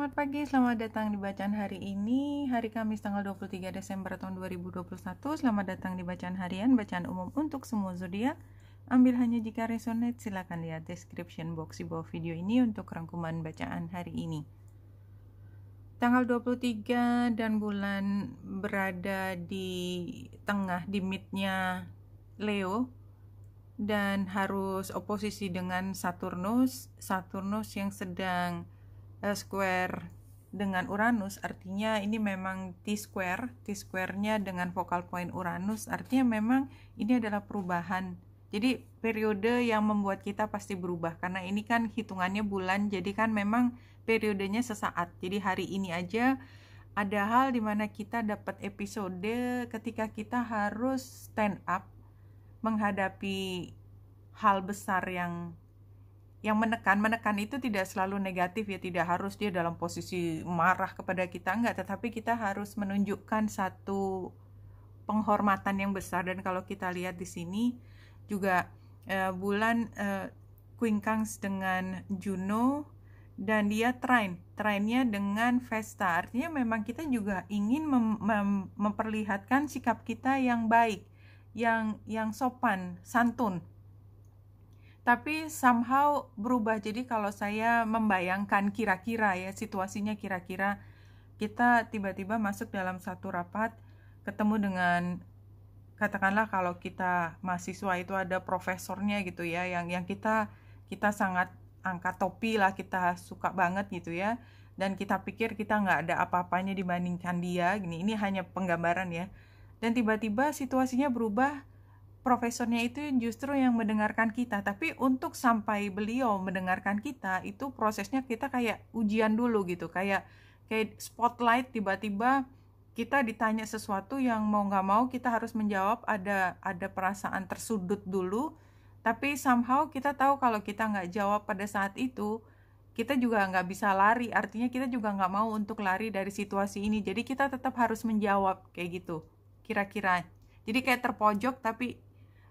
Selamat pagi, selamat datang di bacaan hari ini, hari Kamis tanggal 23 Desember tahun 2021. Selamat datang di bacaan harian, bacaan umum untuk semua zodiak. Ambil hanya jika resonate, silakan lihat description box di bawah video ini untuk rangkuman bacaan hari ini. Tanggal 23 dan bulan berada di tengah, di midnya Leo, dan harus oposisi dengan Saturnus yang sedang square dengan Uranus. Artinya ini memang T-square-nya dengan focal point Uranus, artinya memang ini adalah perubahan. Jadi periode yang membuat kita pasti berubah, karena ini kan hitungannya bulan, jadi kan memang periodenya sesaat. Jadi hari ini aja ada hal dimana kita dapat episode ketika kita harus stand up menghadapi hal besar yang menekan itu tidak selalu negatif ya, tidak harus dia dalam posisi marah kepada kita, enggak, tetapi kita harus menunjukkan satu penghormatan yang besar. Dan kalau kita lihat di sini juga bulan quincunx dengan Juno, dan dia trine-nya dengan Vesta, artinya memang kita juga ingin memperlihatkan sikap kita yang baik, yang sopan, santun. Tapi somehow berubah. Jadi kalau saya membayangkan kira-kira ya situasinya, kira-kira kita tiba-tiba masuk dalam satu rapat, ketemu dengan, katakanlah kalau kita mahasiswa itu ada profesornya gitu ya, yang kita sangat angkat topi lah, kita suka banget gitu ya, dan kita pikir kita nggak ada apa-apanya dibandingkan dia gini. Ini hanya penggambaran ya. Dan tiba-tiba situasinya berubah, profesornya itu justru yang mendengarkan kita. Tapi untuk sampai beliau mendengarkan kita, itu prosesnya kita kayak ujian dulu gitu, kayak spotlight. Tiba-tiba kita ditanya sesuatu yang mau nggak mau kita harus menjawab, ada perasaan tersudut dulu. Tapi somehow kita tahu kalau kita nggak jawab pada saat itu, kita juga nggak bisa lari. Artinya kita juga nggak mau untuk lari dari situasi ini, jadi kita tetap harus menjawab kayak gitu kira-kira. Jadi kayak terpojok, tapi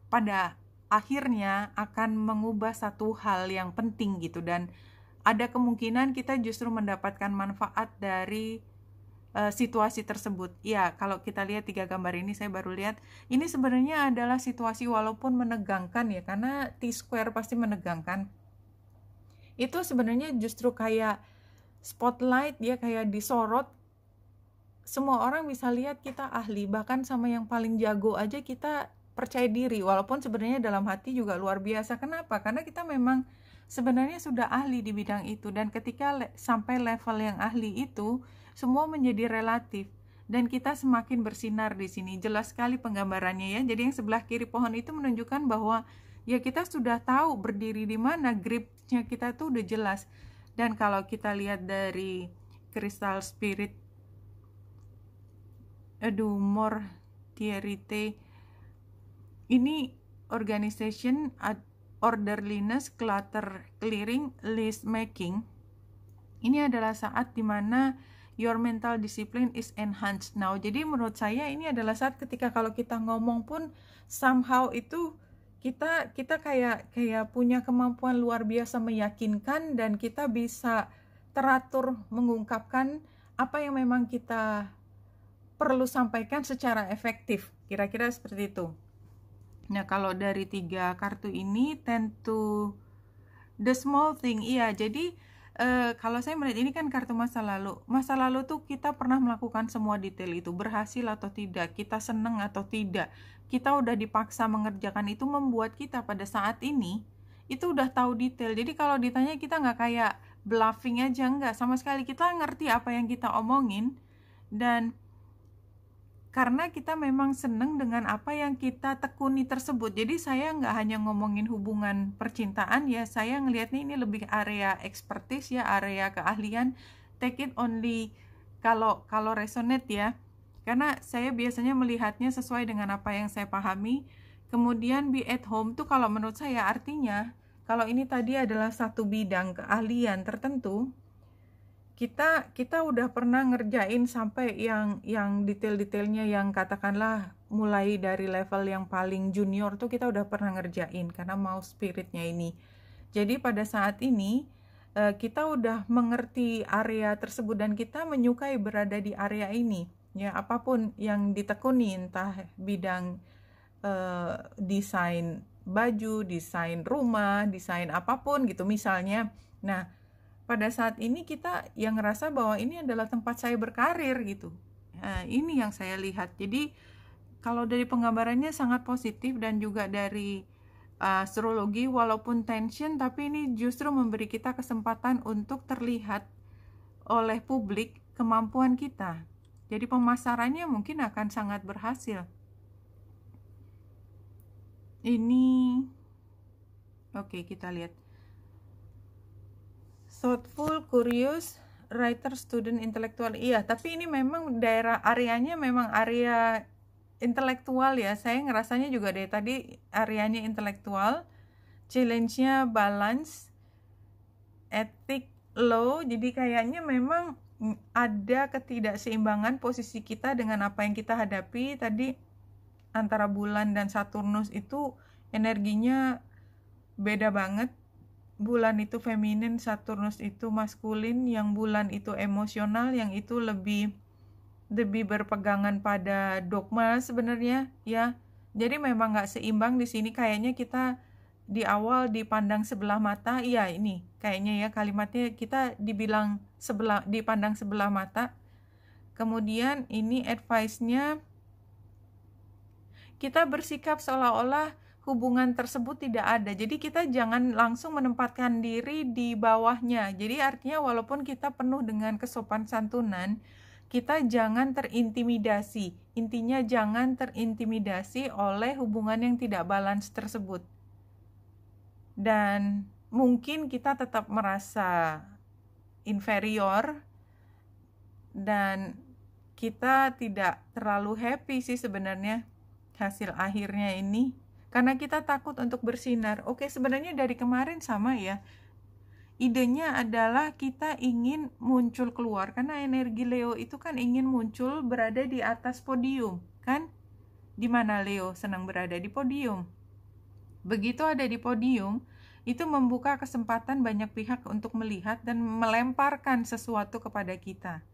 pada akhirnya akan mengubah satu hal yang penting gitu, dan ada kemungkinan kita justru mendapatkan manfaat dari situasi tersebut. Ya, kalau kita lihat 3 gambar ini, saya baru lihat, ini sebenarnya adalah situasi walaupun menegangkan ya, karena T-square pasti menegangkan. Itu sebenarnya justru kayak spotlight ya, kayak disorot. Semua orang bisa lihat kita ahli, bahkan sama yang paling jago aja kita percaya diri, walaupun sebenarnya dalam hati juga luar biasa. Kenapa? Karena kita memang sebenarnya sudah ahli di bidang itu, dan ketika sampai level yang ahli itu, semua menjadi relatif, dan kita semakin bersinar di sini. Jelas sekali penggambarannya ya. Jadi yang sebelah kiri pohon itu menunjukkan bahwa ya kita sudah tahu berdiri di mana, gripnya kita tuh udah jelas. Dan kalau kita lihat dari Crystal Spirit Edumor Tierite, ini organization, orderliness, clutter clearing, list making. Ini adalah saat dimana your mental discipline is enhanced now. Jadi menurut saya ini adalah saat ketika kalau kita ngomong pun somehow itu kita kayak punya kemampuan luar biasa meyakinkan, dan kita bisa teratur mengungkapkan apa yang memang kita perlu sampaikan secara efektif. Kira-kira seperti itu. Nah, kalau dari 3 kartu ini, tend to the small thing. Iya, jadi kalau saya melihat ini kan kartu masa lalu. Masa lalu tuh kita pernah melakukan semua detail itu, berhasil atau tidak, kita seneng atau tidak, kita udah dipaksa mengerjakan itu, membuat kita pada saat ini itu udah tahu detail. Jadi kalau ditanya, kita nggak kayak bluffing aja, nggak, sama sekali kita ngerti apa yang kita omongin. Dan karena kita memang seneng dengan apa yang kita tekuni tersebut. Jadi saya nggak hanya ngomongin hubungan percintaan ya, saya ngelihatnya ini lebih area expertise ya, area keahlian. Take it only kalau resonate ya, karena saya biasanya melihatnya sesuai dengan apa yang saya pahami. Kemudian be at home tuh kalau menurut saya artinya, kalau ini tadi adalah satu bidang keahlian tertentu, kita udah pernah ngerjain sampai yang detail-detailnya, yang katakanlah mulai dari level yang paling junior tuh kita udah pernah ngerjain, karena mau spiritnya ini. Jadi pada saat ini kita udah mengerti area tersebut dan kita menyukai berada di area ini, ya apapun yang ditekuni, entah bidang desain baju, desain rumah, desain apapun gitu misalnya. Nah, pada saat ini kita yang ngerasa bahwa ini adalah tempat saya berkarir gitu. Nah, ini yang saya lihat. Jadi kalau dari penggambarannya sangat positif, dan juga dari astrologi walaupun tension, tapi ini justru memberi kita kesempatan untuk terlihat oleh publik kemampuan kita. Jadi pemasarannya mungkin akan sangat berhasil. Ini oke, kita lihat. Thoughtful, curious, writer, student, intelektual. Iya, tapi ini memang daerah areanya memang area intelektual ya. Saya ngerasanya juga dari tadi areanya intelektual. Challenge-nya balance, etik, low. Jadi kayaknya memang ada ketidakseimbangan posisi kita dengan apa yang kita hadapi tadi. Antara bulan dan Saturnus itu energinya beda banget. Bulan itu feminin, Saturnus itu maskulin. Yang bulan itu emosional, yang itu lebih berpegangan pada dogma sebenarnya ya. Jadi memang nggak seimbang di sini. Kayaknya kita di awal dipandang sebelah mata. Iya, ini kayaknya ya kalimatnya, kita dipandang sebelah mata. Kemudian ini advice-nya, kita bersikap seolah-olah hubungan tersebut tidak ada. Jadi kita jangan langsung menempatkan diri di bawahnya. Jadi artinya walaupun kita penuh dengan kesopan santunan, kita jangan terintimidasi. Intinya jangan terintimidasi oleh hubungan yang tidak balance tersebut. Dan mungkin kita tetap merasa inferior, dan kita tidak terlalu happy sih sebenarnya hasil akhirnya ini, karena kita takut untuk bersinar. Oke, sebenarnya dari kemarin sama ya. Idenya adalah kita ingin muncul keluar, karena energi Leo itu kan ingin muncul berada di atas podium, kan? Dimana Leo senang berada di podium. Begitu ada di podium, itu membuka kesempatan banyak pihak untuk melihat dan melemparkan sesuatu kepada kita.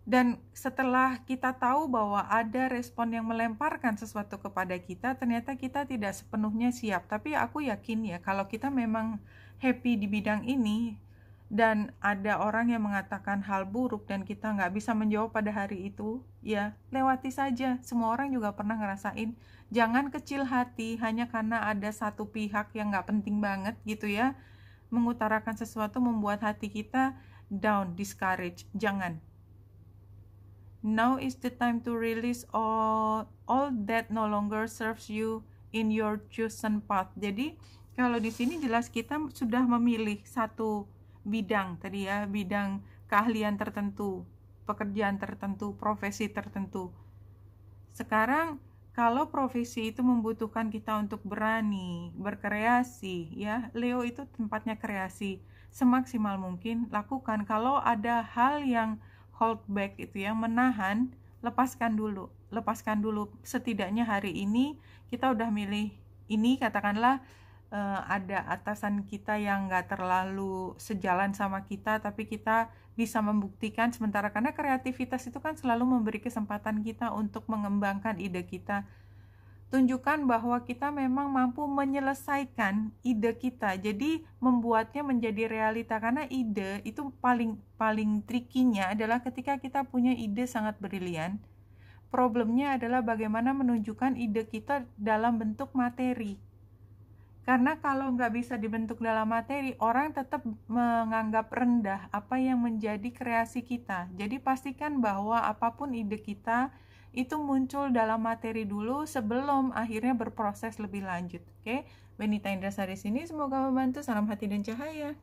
Dan setelah kita tahu bahwa ada respon yang melemparkan sesuatu kepada kita, ternyata kita tidak sepenuhnya siap. Tapi aku yakin ya, kalau kita memang happy di bidang ini, dan ada orang yang mengatakan hal buruk dan kita nggak bisa menjawab pada hari itu, ya lewati saja. Semua orang juga pernah ngerasain. Jangan kecil hati hanya karena ada satu pihak yang nggak penting banget gitu ya, mengutarakan sesuatu membuat hati kita down, discourage. Jangan. Now is the time to release all that no longer serves you in your chosen path. Jadi kalau di sini jelas kita sudah memilih satu bidang tadi ya, bidang keahlian tertentu, pekerjaan tertentu, profesi tertentu. Sekarang kalau profesi itu membutuhkan kita untuk berani, berkreasi ya, Leo itu tempatnya kreasi. Semaksimal mungkin lakukan. Kalau ada hal yang hold back itu yang menahan, lepaskan dulu. Setidaknya hari ini kita udah milih ini, katakanlah ada atasan kita yang gak terlalu sejalan sama kita, tapi kita bisa membuktikan sementara, karena kreativitas itu kan selalu memberi kesempatan kita untuk mengembangkan ide kita. Tunjukkan bahwa kita memang mampu menyelesaikan ide kita, jadi membuatnya menjadi realita. Karena ide itu paling trikinya adalah ketika kita punya ide sangat brilian, problemnya adalah bagaimana menunjukkan ide kita dalam bentuk materi. Karena kalau nggak bisa dibentuk dalam materi, orang tetap menganggap rendah apa yang menjadi kreasi kita. Jadi pastikan bahwa apapun ide kita itu muncul dalam materi dulu sebelum akhirnya berproses lebih lanjut. Oke, Benita Indrasari sini, semoga membantu. Salam hati dan cahaya.